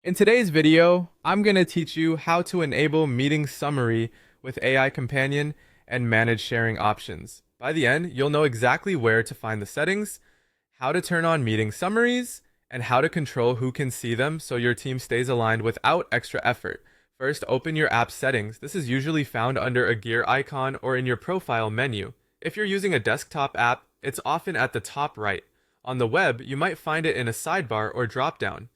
In today's video, I'm going to teach you how to enable meeting summary with AI Companion and manage sharing options. By the end, you'll know exactly where to find the settings, how to turn on meeting summaries, and how to control who can see them so your team stays aligned without extra effort. First, open your app settings. This is usually found under a gear icon or in your profile menu. If you're using a desktop app, it's often at the top right. On the web, you might find it in a sidebar or dropdown.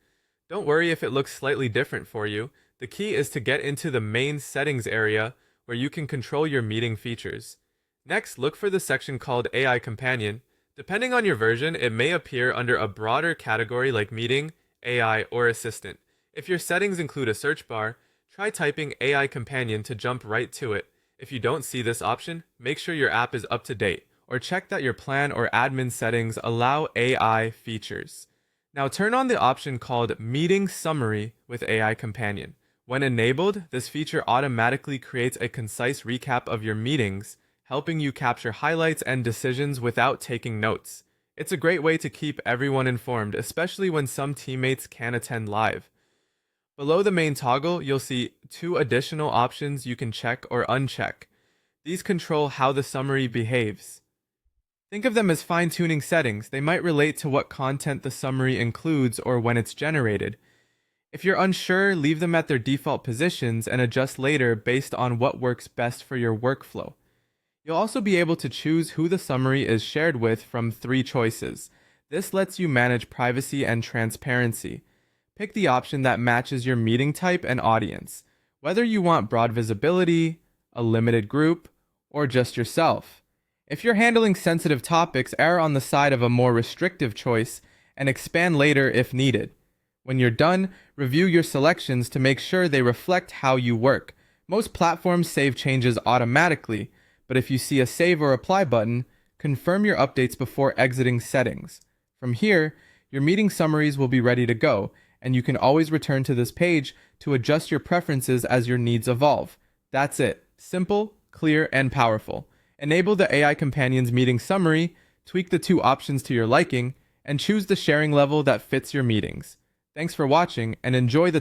Don't worry if it looks slightly different for you. The key is to get into the main settings area where you can control your meeting features. Next, look for the section called AI Companion. Depending on your version, it may appear under a broader category like Meeting, AI, or Assistant. If your settings include a search bar, try typing AI Companion to jump right to it. If you don't see this option, make sure your app is up to date, or check that your plan or admin settings allow AI features. Now turn on the option called Meeting Summary with AI Companion. When enabled, this feature automatically creates a concise recap of your meetings, helping you capture highlights and decisions without taking notes. It's a great way to keep everyone informed, especially when some teammates can't attend live. Below the main toggle, you'll see two additional options you can check or uncheck. These control how the summary behaves. Think of them as fine-tuning settings. They might relate to what content the summary includes or when it's generated. If you're unsure, leave them at their default positions and adjust later based on what works best for your workflow. You'll also be able to choose who the summary is shared with from 3 choices. This lets you manage privacy and transparency. Pick the option that matches your meeting type and audience, whether you want broad visibility, a limited group, or just yourself. If you're handling sensitive topics, err on the side of a more restrictive choice and expand later if needed. When you're done, review your selections to make sure they reflect how you work. Most platforms save changes automatically, but if you see a Save or Apply button, confirm your updates before exiting settings. From here, your meeting summaries will be ready to go, and you can always return to this page to adjust your preferences as your needs evolve. That's it. Simple, clear, and powerful. Enable the AI Companion's meeting summary, tweak the 2 options to your liking, and choose the sharing level that fits your meetings. Thanks for watching and enjoy the